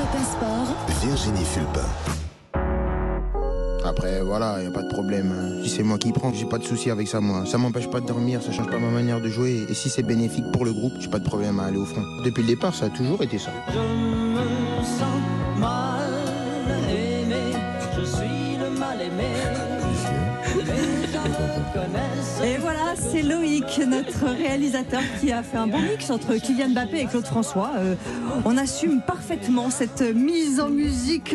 Europe 1 Sport, Virginie Fulpin. Après, voilà, y a pas de problème. Si c'est moi qui prends, j'ai pas de souci avec ça, moi. Ça m'empêche pas de dormir, ça change pas ma manière de jouer. Et si c'est bénéfique pour le groupe, j'ai pas de problème à aller au front. Depuis le départ, ça a toujours été ça. Je me sens mal aimé, je suis le mal aimé. Les gens me connaissent. Et voilà, c'est Loïc, notre réalisateur, qui a fait un bon mix entre Kylian Mbappé et Claude François. On assume parfaitement cette mise en musique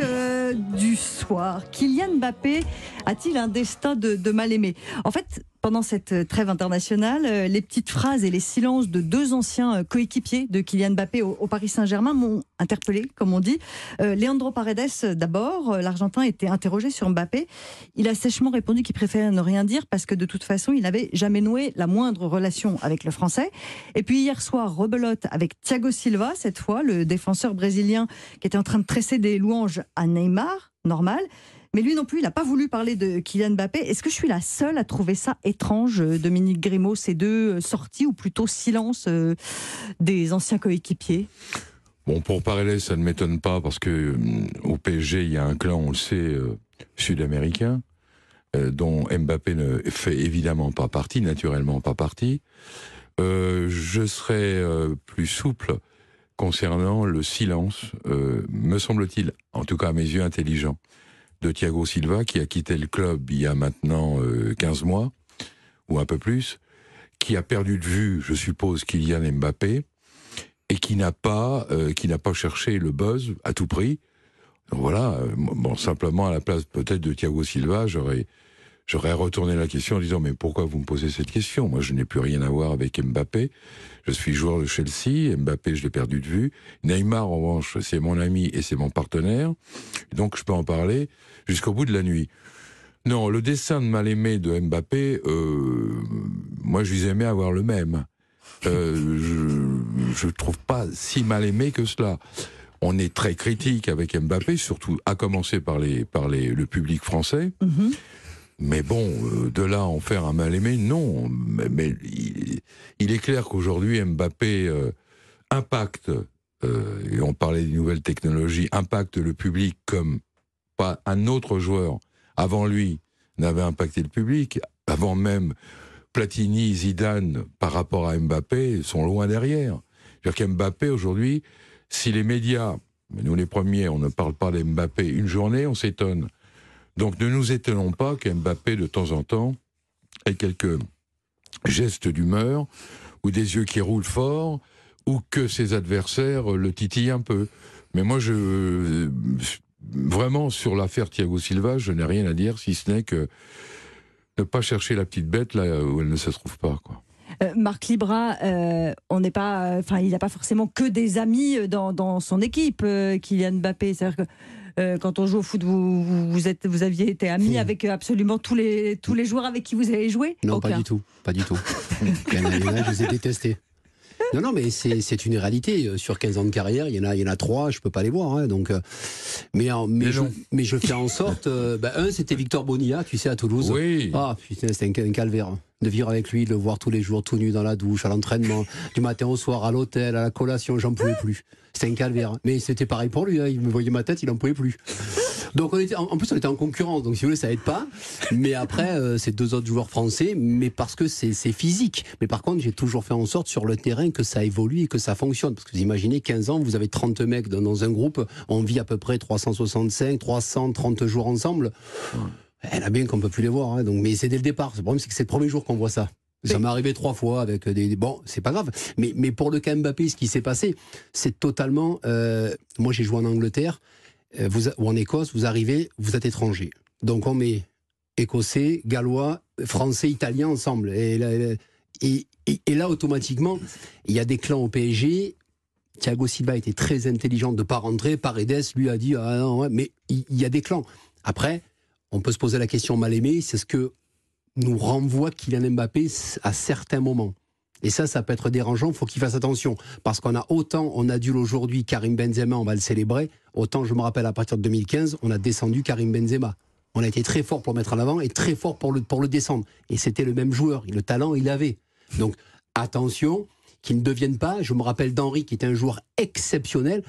du soir. Kylian Mbappé a-t-il un destin de mal-aimé ? En fait, pendant cette trêve internationale, les petites phrases et les silences de deux anciens coéquipiers de Kylian Mbappé au Paris Saint-Germain m'ont interpellé, comme on dit. Leandro Paredes, d'abord, l'Argentin était interrogé sur Mbappé. Il a sèchement répondu qu'il préférait ne rien dire parce que de toute façon, il n'avait jamais noué la moindre relation avec le Français. Et puis hier soir, rebelote avec Thiago Silva, cette fois, le défenseur brésilien qui était en train de tresser des louanges à Neymar, normal. Mais lui non plus, il n'a pas voulu parler de Kylian Mbappé. Est-ce que je suis la seule à trouver ça étrange, Dominique Grimaud, ces deux sorties, ou plutôt silence des anciens coéquipiers ? Bon, pour Paredes, ça ne m'étonne pas, parce que au PSG, il y a un clan, on le sait, sud-américain, dont Mbappé ne fait évidemment pas partie, naturellement pas partie. Je serais plus souple concernant le silence, me semble-t-il, en tout cas à mes yeux, intelligent, de Thiago Silva, qui a quitté le club il y a maintenant 15 mois, ou un peu plus, qui a perdu de vue, je suppose, Kylian Mbappé, et qui n'a pas cherché le buzz à tout prix. Donc voilà, bon, simplement à la place peut-être de Thiago Silva, j'aurais retourné la question en disant « Mais pourquoi vous me posez cette question ? Moi, je n'ai plus rien à voir avec Mbappé. Je suis joueur de Chelsea. Mbappé, je l'ai perdu de vue. Neymar, en revanche, c'est mon ami et c'est mon partenaire. Donc, je peux en parler jusqu'au bout de la nuit. » Non, le dessin de mal-aimé de Mbappé, moi, je lui aimais avoir le même. Je trouve pas si mal-aimé que cela. On est très critique avec Mbappé, surtout à commencer par le public français. Mm-hmm. Mais bon, de là à en faire un mal-aimé, non. Mais il est clair qu'aujourd'hui, Mbappé impacte, et on parlait des nouvelles technologies, impacte le public comme pas un autre joueur avant lui n'avait impacté le public. Avant même Platini, Zidane, par rapport à Mbappé, sont loin derrière. C'est-à-dire qu'Mbappé, aujourd'hui, si les médias, nous les premiers, on ne parle pas d'Mbappé une journée, on s'étonne. Donc ne nous étonnons pas qu'Mbappé, de temps en temps, ait quelques gestes d'humeur, ou des yeux qui roulent fort, ou que ses adversaires le titillent un peu. Mais moi, vraiment, sur l'affaire Thiago Silva, je n'ai rien à dire, si ce n'est que ne pas chercher la petite bête là où elle ne se trouve pas, quoi. Marc Libra, il n'a pas forcément que des amis dans son équipe, Kylian Mbappé. C'est-à-dire que quand on joue au foot, vous aviez été amis avec absolument tous les joueurs avec qui vous avez joué ? Non, pas du tout. Il y en a, je les ai détestés. Non, mais c'est une réalité. Sur 15 ans de carrière, il y en a 3, je peux pas les voir. Hein, donc, mais je fais en sorte. Un, c'était Victor Bonilla, tu sais, à Toulouse. Oui. Ah putain, c'était un calvaire. De vivre avec lui, de le voir tous les jours, tout nu dans la douche, à l'entraînement, du matin au soir, à l'hôtel, à la collation, j'en pouvais plus. C'était un calvaire. Mais c'était pareil pour lui. Hein, il me voyait ma tête, il en pouvait plus. Donc en plus on était en concurrence, donc si vous voulez ça aide pas. Mais après c'est deux autres joueurs français, mais parce que c'est physique. Mais par contre j'ai toujours fait en sorte sur le terrain que ça évolue et que ça fonctionne. Parce que vous imaginez 15 ans, vous avez 30 mecs dans un groupe, on vit à peu près 330 jours ensemble. Il y en a bien qu'on peut plus les voir. Hein, donc, mais c'est dès le départ. Le problème c'est que c'est le premier jour qu'on voit ça. Ça m'est arrivé 3 fois avec des... Bon, c'est pas grave. Mais pour le cas Mbappé, ce qui s'est passé, c'est totalement... moi j'ai joué en Angleterre. Ou en Écosse, vous arrivez, vous êtes étranger. Donc on met Écossais, Gallois, Français, Italiens ensemble. Et là, automatiquement, il y a des clans au PSG. Thiago Silva était très intelligent de ne pas rentrer. Paredes lui a dit ah non, ouais, mais il y a des clans. Après, on peut se poser la question mal aimée, c'est ce que nous renvoie Kylian Mbappé à certains moments. Et ça peut être dérangeant, il faut qu'il fasse attention. Parce qu'on a autant, on adule aujourd'hui Karim Benzema, on va le célébrer, autant je me rappelle à partir de 2015, on a descendu Karim Benzema. On a été très fort pour le mettre en avant et très fort pour le descendre. Et c'était le même joueur, le talent il avait. Donc attention, qu'il ne devienne pas, je me rappelle d'Henry qui était un joueur exceptionnel,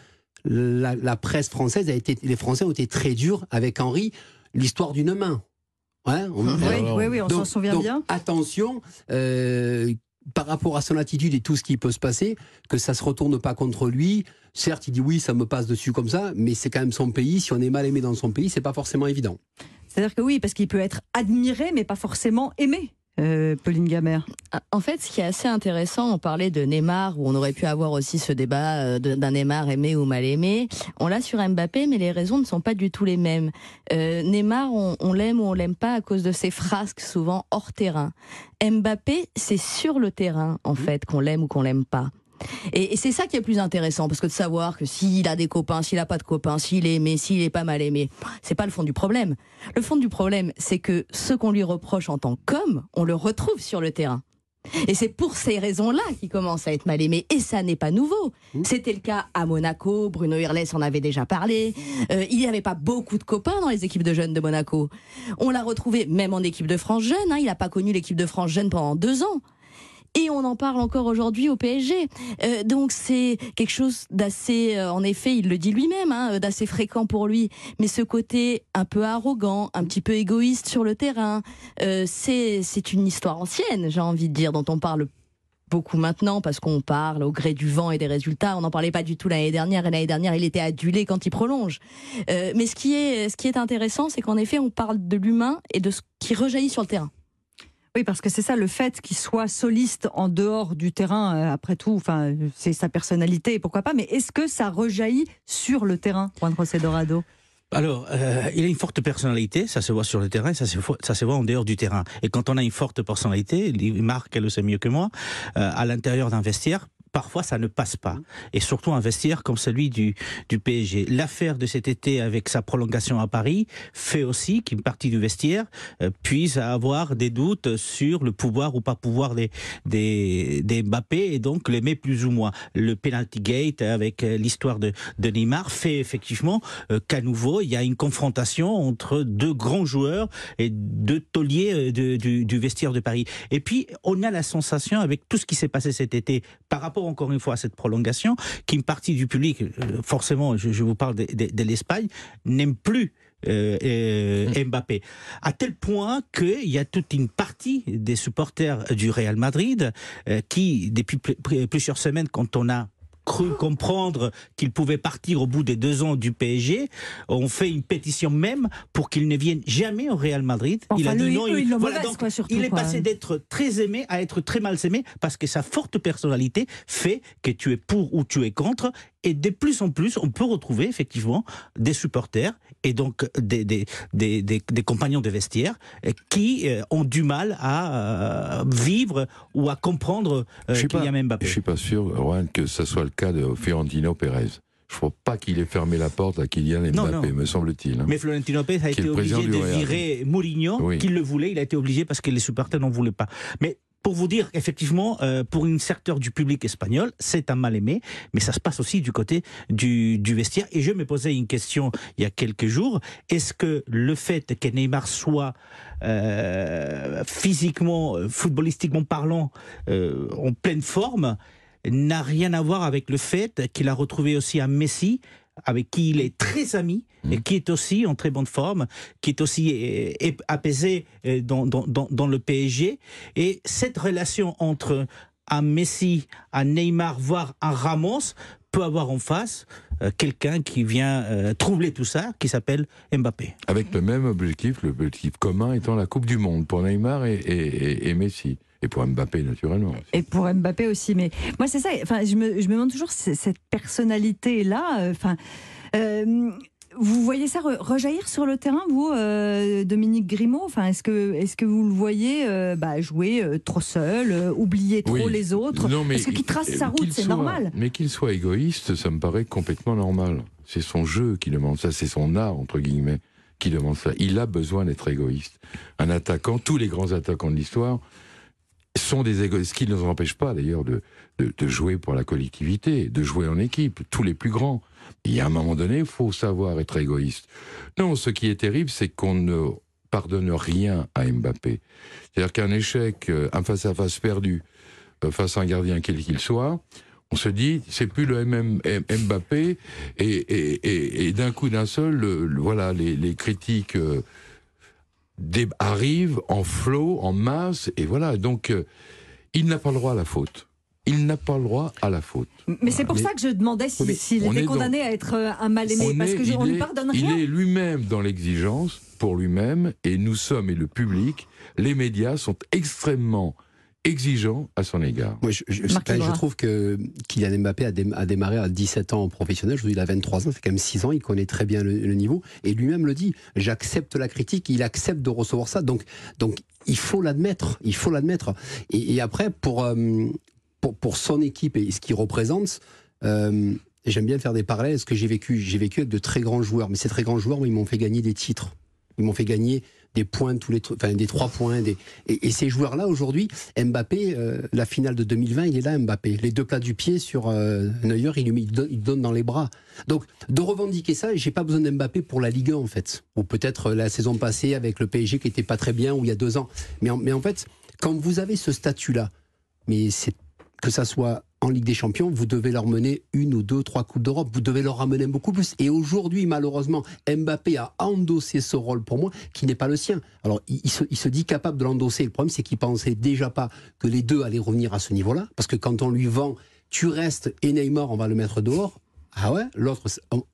la presse française les Français ont été très durs avec Henri, l'histoire d'une main. Hein, oui, on s'en souvient bien. Attention, par rapport à son attitude et tout ce qui peut se passer, que ça se retourne pas contre lui. Certes, il dit oui, ça me passe dessus comme ça, mais c'est quand même son pays. Si on est mal aimé dans son pays, c'est pas forcément évident. C'est-à-dire que oui, parce qu'il peut être admiré, mais pas forcément aimé. Pauline Gamère. En fait, ce qui est assez intéressant, on parlait de Neymar, où on aurait pu avoir aussi ce débat d'un Neymar aimé ou mal aimé. On l'a sur Mbappé, mais les raisons ne sont pas du tout les mêmes. Neymar, on l'aime ou on l'aime pas à cause de ses frasques, souvent hors terrain. Mbappé, c'est sur le terrain, en fait, qu'on l'aime ou qu'on l'aime pas. Et c'est ça qui est plus intéressant, parce que de savoir que s'il a des copains, s'il a pas de copains, s'il est aimé, s'il est pas mal aimé, c'est pas le fond du problème. Le fond du problème, c'est que ce qu'on lui reproche en tant qu'homme, on le retrouve sur le terrain. Et c'est pour ces raisons-là qu'il commence à être mal aimé. Et ça n'est pas nouveau. C'était le cas à Monaco, Bruno Irles en avait déjà parlé. Il n'y avait pas beaucoup de copains dans les équipes de jeunes de Monaco. On l'a retrouvé même en équipe de France jeune, hein. Il n'a pas connu l'équipe de France jeune pendant 2 ans. Et on en parle encore aujourd'hui au PSG. Donc c'est quelque chose d'assez, en effet, il le dit lui-même, hein, d'assez fréquent pour lui. Mais ce côté un peu arrogant, un petit peu égoïste sur le terrain, c'est une histoire ancienne, j'ai envie de dire, dont on parle beaucoup maintenant parce qu'on parle au gré du vent et des résultats. On n'en parlait pas du tout l'année dernière. Et l'année dernière, il était adulé quand il prolonge. Mais ce qui est intéressant, c'est qu'en effet, on parle de l'humain et de ce qui rejaillit sur le terrain. Oui, parce que c'est ça, le fait qu'il soit soliste en dehors du terrain, après tout, enfin, c'est sa personnalité, pourquoi pas, mais est-ce que ça rejaillit sur le terrain, Juan José Dorado ? Alors, il a une forte personnalité, ça se voit sur le terrain, ça se voit en dehors du terrain. Et quand on a une forte personnalité, Marc, elle le sait mieux que moi, à l'intérieur d'un vestiaire, parfois ça ne passe pas. Et surtout un vestiaire comme celui du PSG. L'affaire de cet été avec sa prolongation à Paris fait aussi qu'une partie du vestiaire puisse avoir des doutes sur le pouvoir ou pas pouvoir des Mbappé et donc les met plus ou moins. Le penalty gate avec l'histoire de Neymar fait effectivement qu'à nouveau il y a une confrontation entre 2 grands joueurs et 2 tauliers du vestiaire de Paris. Et puis on a la sensation avec tout ce qui s'est passé cet été par rapport encore une fois à cette prolongation, qu'une partie du public, forcément, je vous parle de l'Espagne, n'aime plus Mbappé. À tel point qu'il y a toute une partie des supporters du Real Madrid qui, depuis plusieurs semaines, quand on a cru comprendre qu'il pouvait partir au bout des 2 ans du PSG, ont fait une pétition même pour qu'il ne vienne jamais au Real Madrid. Enfin, il a dit non. Voilà, donc, quoi, surtout, il est passé d'être très aimé à être très mal aimé parce que sa forte personnalité fait que tu es pour ou tu es contre. Et de plus en plus, on peut retrouver effectivement des supporters et donc des compagnons de vestiaire qui ont du mal à vivre ou à comprendre Kylian Mbappé. Je suis pas sûr, Juan, que ce soit le cas de Florentino Pérez. Je ne crois pas qu'il ait fermé la porte à Kylian Mbappé, me semble-t-il. Hein. Mais Florentino Pérez a été obligé de virer Mourinho, qui le voulait. Il a été obligé parce que les supporters n'en voulaient pas. Mais pour vous dire, effectivement, pour une secteur du public espagnol, c'est un mal-aimé, mais ça se passe aussi du côté du vestiaire. Et je me posais une question il y a quelques jours. Est-ce que le fait que Neymar soit physiquement, footballistiquement parlant, en pleine forme, n'a rien à voir avec le fait qu'il a retrouvé aussi un Messi avec qui il est très ami et qui est aussi en très bonne forme, qui est aussi apaisé dans le PSG. Et cette relation entre un Messi, un Neymar, voire un Ramos, peut avoir en face quelqu'un qui vient troubler tout ça, qui s'appelle Mbappé. Avec le même objectif, le objectif commun étant la Coupe du Monde pour Neymar et Messi. Et pour Mbappé, naturellement. Aussi. Et pour Mbappé aussi. Mais moi, c'est ça. Enfin, je me demande toujours cette personnalité-là. Vous voyez ça rejaillir sur le terrain, vous, Dominique Grimaud. Enfin, est-ce que vous le voyez jouer trop seul, oublier trop les autres? Parce qu'il trace sa route, c'est normal. Mais qu'il soit égoïste, ça me paraît complètement normal. C'est son jeu qui demande ça, c'est son art, entre guillemets, qui demande ça. Il a besoin d'être égoïste. Un attaquant, tous les grands attaquants de l'histoire sont des égoïstes, ce qui ne nous empêche pas d'ailleurs de jouer pour la collectivité, de jouer en équipe, tous les plus grands. Il y a un moment donné, il faut savoir être égoïste. Non, ce qui est terrible, c'est qu'on ne pardonne rien à Mbappé. C'est-à-dire qu'un échec, un face-à-face perdu, face à un gardien quel qu'il soit, On se dit, c'est plus le Mbappé, et d'un coup d'un seul, voilà, les critiques arrivent en flot, en masse, et voilà. Donc, il n'a pas le droit à la faute. Il n'a pas le droit à la faute. Mais c'est pour ça que je demandais s'il était condamné à être un mal-aimé, parce qu'on lui pardonne rien. Il est lui-même dans l'exigence, pour lui-même, et nous sommes, et le public, les médias sont extrêmement exigeants à son égard. Moi, je trouve que Kylian Mbappé a démarré à 17 ans en professionnel. Je vous dis, il a 23 ans, ça fait quand même 6 ans, il connaît très bien le niveau. Et lui-même le dit, j'accepte la critique, il accepte de recevoir ça. Donc il faut l'admettre, Et après, pour son équipe et ce qu'il représente, j'aime bien faire des parallèles. Ce que j'ai vécu avec de très grands joueurs. Mais ces très grands joueurs, ils m'ont fait gagner des titres. Ils m'ont fait gagner des points, des 3 points. Et ces joueurs-là, aujourd'hui, Mbappé, la finale de 2020, il est là, Mbappé. Les 2 plats du pied sur Neuer, il donne dans les bras. Donc, de revendiquer ça, j'ai pas besoin d'Mbappé pour la Ligue 1, en fait. Ou peut-être la saison passée avec le PSG qui était pas très bien, ou il y a 2 ans. Mais en fait, quand vous avez ce statut-là, mais c'est que ça soit en Ligue des Champions, vous devez leur mener 1 ou 2, 3 Coupes d'Europe. Vous devez leur ramener beaucoup plus. Et aujourd'hui, malheureusement, Mbappé a endossé ce rôle pour moi, qui n'est pas le sien. Alors, il se dit capable de l'endosser. Le problème, c'est qu'il pensait déjà pas que les deux allaient revenir à ce niveau-là. Parce que quand on lui vend, tu restes et Neymar, on va le mettre dehors. Ah ouais, l'autre,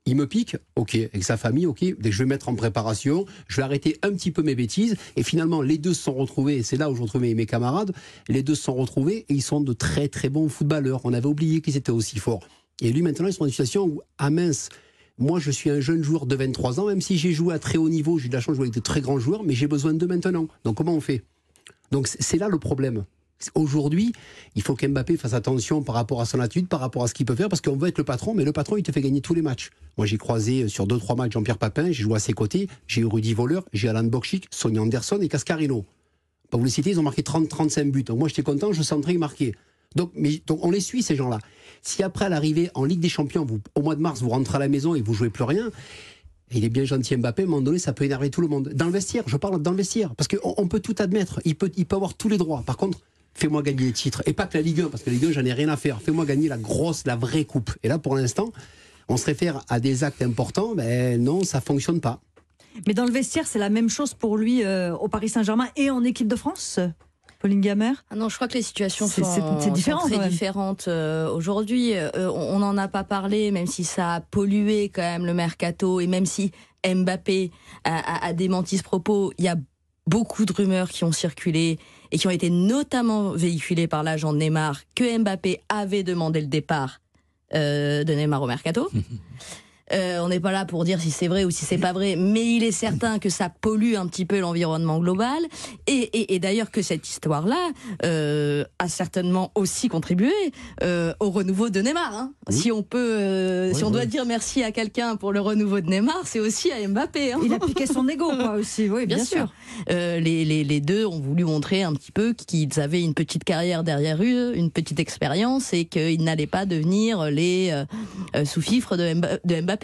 il me pique, ok, avec sa famille, ok, dès que je vais mettre en préparation, je vais arrêter un petit peu mes bêtises, et finalement, les deux se sont retrouvés, et c'est là où je retrouve mes camarades, les deux se sont retrouvés, et ils sont de très très bons footballeurs, on avait oublié qu'ils étaient aussi forts. Et lui, maintenant, ils sont dans une situation où, ah mince, moi je suis un jeune joueur de 23 ans, même si j'ai joué à très haut niveau, j'ai eu de la chance de jouer avec de très grands joueurs, mais j'ai besoin d'eux maintenant. Donc comment on fait? Donc c'est là le problème. Aujourd'hui, il faut qu'Mbappé fasse attention par rapport à son attitude, par rapport à ce qu'il peut faire, parce qu'on veut être le patron, mais le patron, il te fait gagner tous les matchs. Moi, j'ai croisé sur 2-3 matchs Jean-Pierre Papin, j'ai joué à ses côtés, j'ai eu Rudy Voller, j'ai Alan Bokchik, Sonny Anderson et Cascarino. Pour vous les citer, ils ont marqué 30-35 buts. Donc moi, j'étais content, je sentais marquer. Donc on les suit, ces gens-là. Si après, à l'arrivée en Ligue des Champions, au mois de mars, vous rentrez à la maison et vous jouez plus rien, il est bien gentil Mbappé, à un moment donné, ça peut énerver tout le monde. Dans le vestiaire, je parle dans le vestiaire, parce qu'on peut tout admettre, il peut avoir tous les droits. Par contre, fais-moi gagner les titres. Et pas que la Ligue 1, parce que la Ligue 1, j'en ai rien à faire. Fais-moi gagner la vraie coupe. Et là, pour l'instant, on se réfère à des actes importants. Ben non, ça fonctionne pas. Mais dans le vestiaire, c'est la même chose pour lui au Paris Saint-Germain et en équipe de France, Pauline Gammer? Ah non, je crois que les situations sont différent, très différentes aujourd'hui. On n'en a pas parlé, même si ça a pollué quand même le mercato, et même si Mbappé a démenti ce propos, il y a beaucoup de rumeurs qui ont circulé et qui ont été notamment véhiculées par l'agent de Neymar, que Mbappé avait demandé le départ de Neymar au mercato. On n'est pas là pour dire si c'est vrai ou si c'est pas vrai, mais il est certain que ça pollue un petit peu l'environnement global, et d'ailleurs que cette histoire-là a certainement aussi contribué au renouveau de Neymar. Hein. Oui. Si on peut, si on doit dire merci à quelqu'un pour le renouveau de Neymar, c'est aussi à Mbappé. Hein. Il a piqué son ego, quoi, aussi. Oui, bien sûr. Les deux ont voulu montrer un petit peu qu'ils avaient une petite carrière derrière eux, une petite expérience, et qu'ils n'allaient pas devenir les sous-fifres de Mbappé.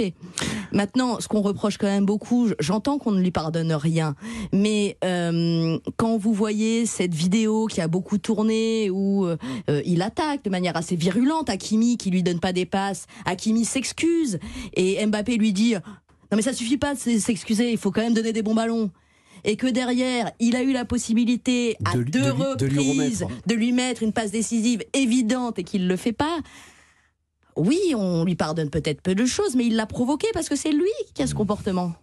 Maintenant, ce qu'on reproche quand même beaucoup, j'entends qu'on ne lui pardonne rien, mais quand vous voyez cette vidéo qui a beaucoup tourné, où il attaque de manière assez virulente Hakimi, qui lui donne pas des passes, Hakimi s'excuse, et Mbappé lui dit « Non mais ça suffit pas de s'excuser, il faut quand même donner des bons ballons ». Et que derrière, il a eu la possibilité à deux reprises de lui mettre une passe décisive évidente et qu'il ne le fait pas. Oui, on lui pardonne peut-être peu de choses, mais il l'a provoqué parce que c'est lui qui a ce comportement.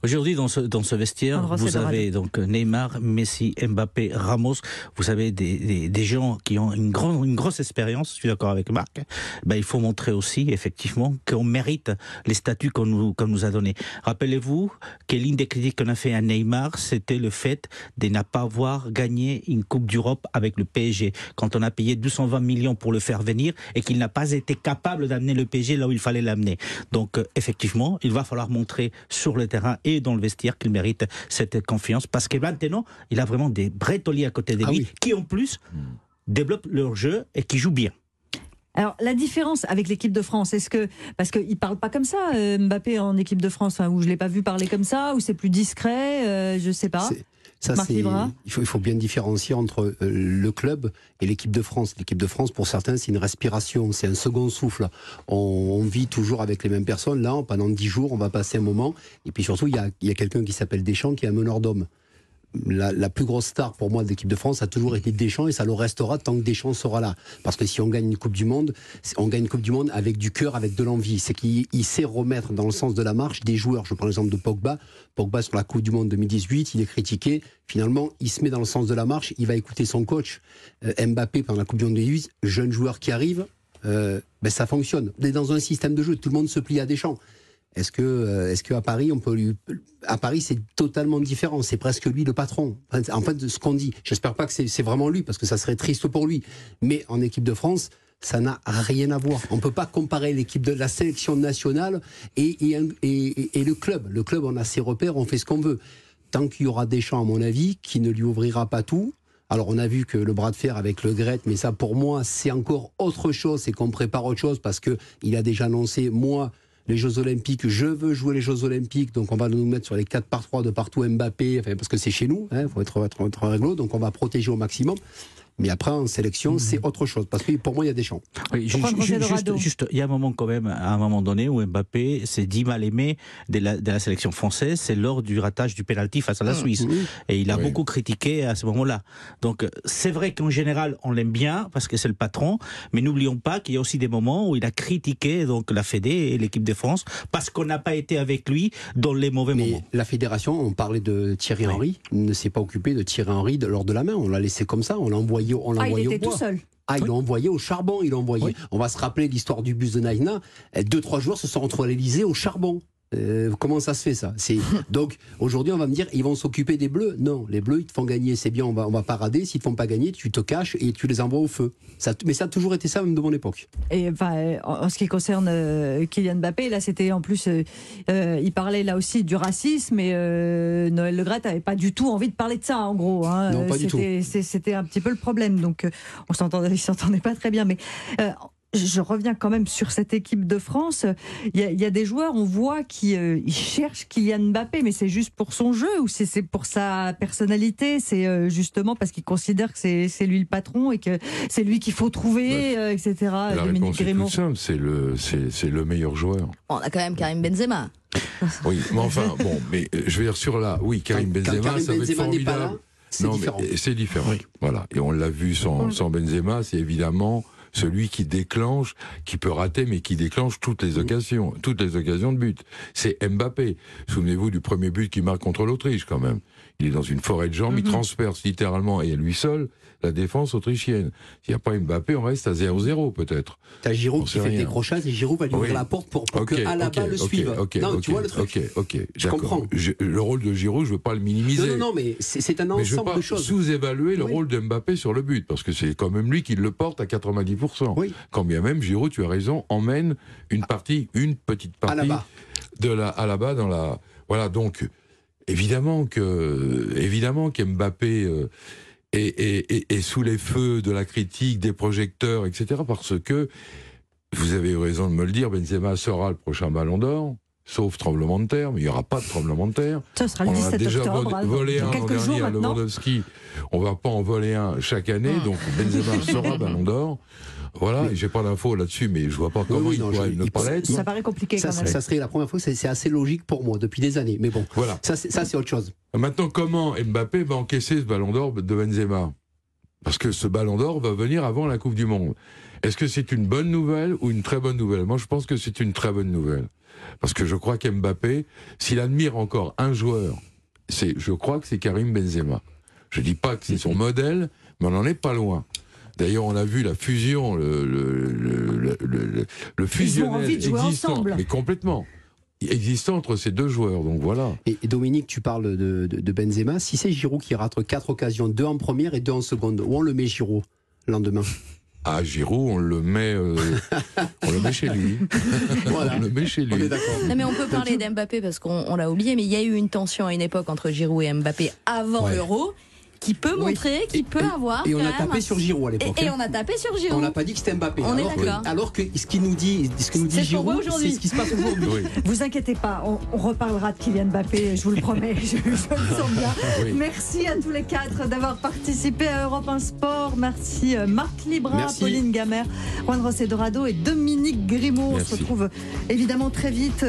Aujourd'hui, dans ce vestiaire, vous avez donc Neymar, Messi, Mbappé, Ramos. Vous avez des gens qui ont une grosse expérience. Je suis d'accord avec Marc. Ben, il faut montrer aussi, effectivement, qu'on mérite les statuts qu'on nous a donnés. Rappelez-vous que l'une des critiques qu'on a fait à Neymar, c'était le fait de ne pas avoir gagné une Coupe d'Europe avec le PSG. Quand on a payé 220 millions pour le faire venir et qu'il n'a pas été capable d'amener le PSG là où il fallait l'amener. Donc, effectivement, il va falloir montrer sur le terrain et dans le vestiaire qu'il mérite cette confiance, parce que maintenant il a vraiment des bretoliers à côté de lui qui en plus développent leur jeu et qui jouent bien. Alors la différence avec l'équipe de France, est-ce que, parce qu'il parle pas comme ça Mbappé en équipe de France, où je l'ai pas vu parler comme ça, ou c'est plus discret, je sais pas. Ça, Marc Libra. il faut bien différencier entre le club et l'équipe de France. L'équipe de France, pour certains, c'est une respiration, c'est un second souffle. On vit toujours avec les mêmes personnes. Là, pendant 10 jours, on va passer un moment. Et puis surtout, il y a quelqu'un qui s'appelle Deschamps, qui est un meneur d'hommes. La plus grosse star pour moi de l'équipe de France a toujours été Deschamps, et ça le restera tant que Deschamps sera là. Parce que si on gagne une Coupe du Monde, on gagne une Coupe du Monde avec du cœur, avec de l'envie. C'est qu'il sait remettre dans le sens de la marche des joueurs. Je prends l'exemple de Pogba. Pogba sur la Coupe du Monde 2018, il est critiqué. Finalement, il se met dans le sens de la marche, il va écouter son coach. Mbappé pendant la Coupe du Monde 2018, jeune joueur qui arrive, ça fonctionne. On est dans un système de jeu, tout le monde se plie à Deschamps. Est-ce que à Paris, à Paris, c'est totalement différent. C'est presque lui le patron. En fait, ce qu'on dit. J'espère pas que c'est vraiment lui, parce que ça serait triste pour lui. Mais en équipe de France, ça n'a rien à voir. On peut pas comparer l'équipe de la sélection nationale et le club. Le club, on a ses repères, on fait ce qu'on veut. Tant qu'il y aura Deschamps, à mon avis, qui ne lui ouvrira pas tout. Alors, on a vu que le bras de fer avec Le Gret, mais ça, pour moi, c'est encore autre chose. C'est qu'on prépare autre chose, parce que il a déjà annoncé, moi, les Jeux Olympiques, je veux jouer les Jeux Olympiques, donc on va nous mettre sur les 4x3 de partout Mbappé, parce que c'est chez nous, faut être réglo, donc on va protéger au maximum. Mais après, en sélection, c'est autre chose. Parce que pour moi, il y a des champs. Oui, juste, il y a un moment quand même, à un moment donné, où Mbappé s'est dit mal aimé de la sélection française. C'est lors du ratage du pénalty face à la Suisse. Et il a beaucoup critiqué à ce moment-là. Donc, c'est vrai qu'en général, on l'aime bien, parce que c'est le patron. Mais n'oublions pas qu'il y a aussi des moments où il a critiqué donc, la Fédé et l'équipe de France, parce qu'on n'a pas été avec lui dans les mauvais moments. La fédération, on parlait de Thierry Henry, ne s'est pas occupé de Thierry Henry lors de la main. On l'a laissé comme ça, on l'a envoyé. Il était tout seul. Ils l'ont envoyé au charbon, On va se rappeler l'histoire du bus de Naïna. 2-3 joueurs se sont retrouvés à l'Elysée au charbon. Comment ça se fait ça? Donc aujourd'hui on va me dire ils vont s'occuper des Bleus. Non, les Bleus ils te font gagner, c'est bien, on va parader. S'ils te font pas gagner, tu te caches et tu les envoies au feu. Mais ça a toujours été ça même de mon époque. Et en ce qui concerne Kylian Mbappé, là c'était en plus il parlait là aussi du racisme et Noël Le Graët avait pas du tout envie de parler de ça en gros. Non, pas du tout. C'était un petit peu le problème. Donc ils s'entendaient pas très bien, mais je reviens quand même sur cette équipe de France. Il y a des joueurs, on voit qui ils cherchent Kylian Mbappé, mais c'est juste pour son jeu ou c'est pour sa personnalité? C'est justement parce qu'ils considèrent que c'est lui le patron et que c'est lui qu'il faut trouver, etc. La réponse est toute simple, c'est le meilleur joueur. On a quand même Karim Benzema. Oui, mais enfin, mais je vais dire sur là, oui, Karim Benzema, ça va être formidable. C'est différent. C'est différent. Oui. Voilà. Et on l'a vu sans Benzema, c'est évidemment celui qui déclenche, qui peut rater, mais qui déclenche toutes les occasions de but. C'est Mbappé. Souvenez-vous du premier but qu'il marque contre l'Autriche, quand même. Il est dans une forêt de jambes, il transperce littéralement, et à lui seul, la défense autrichienne. S'il n'y a pas Mbappé, on reste à 0-0, peut-être. T'as Giroud qui fait des crochets, et Giroud va lui ouvrir la porte pour que Alaba le suive. Non, tu vois le truc. Je comprends. Le rôle de Giroud, je ne veux pas le minimiser. Non, mais c'est un ensemble de choses. Je ne veux pas sous-évaluer le rôle de Mbappé sur le but, parce que c'est quand même lui qui le porte à 90%. Oui. Quand bien même, Giroud, tu as raison, emmène une petite partie de Alaba dans la... Voilà, donc... Évidemment qu'Mbappé est sous les feux de la critique, des projecteurs, etc. Parce que, vous avez eu raison de me le dire, Benzema sera le prochain Ballon d'Or, sauf tremblement de terre, mais il n'y aura pas de tremblement de terre. Ça sera le 17 octobre. On a déjà volé un l'an dernier à Lewandowski. On ne va pas en voler un chaque année, donc Benzema sera Ballon d'Or. Voilà, j'ai pas d'infos là-dessus, mais je vois pas comment il pourrait ne pas l'être. Ça paraît compliqué quand même. Ça serait la première fois, c'est assez logique pour moi, depuis des années. Mais bon, voilà. Ça c'est autre chose. Maintenant, comment Mbappé va encaisser ce ballon d'or de Benzema? Parce que ce ballon d'or va venir avant la Coupe du Monde. Est-ce que c'est une bonne nouvelle ou une très bonne nouvelle? Moi, je pense que c'est une très bonne nouvelle. Parce que je crois qu'Mbappé, s'il admire encore un joueur, je crois que c'est Karim Benzema. Je dis pas que c'est son modèle, mais on n'en est pas loin. D'ailleurs, on a vu la fusion, le fusionnel existant, mais complètement existant entre ces deux joueurs. Donc voilà. Et Dominique, tu parles de Benzema. Si c'est Giroud qui rate 4 occasions, 2 en première et 2 en seconde, où on le met Giroud le lendemain? Ah, Giroud, on le met chez lui. Voilà. On le met chez lui. On est d'accord. Non, mais on peut parler d'Mbappé parce qu'on l'a oublié, mais il y a eu une tension à une époque entre Giroud et Mbappé avant l'Euro. qui peut montrer, qui peut avoir. Et on quand a même tapé sur Giroud à l'époque. Et on a tapé sur Giroud. On n'a pas dit que c'était Mbappé. On est d'accord. Alors que ce qu'il nous dit, Giroud, c'est ce qui se passe aujourd'hui. Oui. Vous inquiétez pas, on reparlera de Kylian Mbappé, je vous le promets, je le sens bien. Oui. Merci à tous les quatre d'avoir participé à Europe 1 Sport. Merci Marc Libra, Merci. Pauline Gamère, Juan José Dorado et Dominique Grimaud. On Merci. se retrouve évidemment très vite.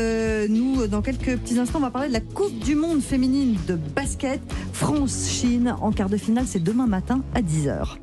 Nous, dans quelques petits instants, on va parler de la Coupe du Monde féminine de basket. France-Chine en quart de finale, c'est demain matin à 10h.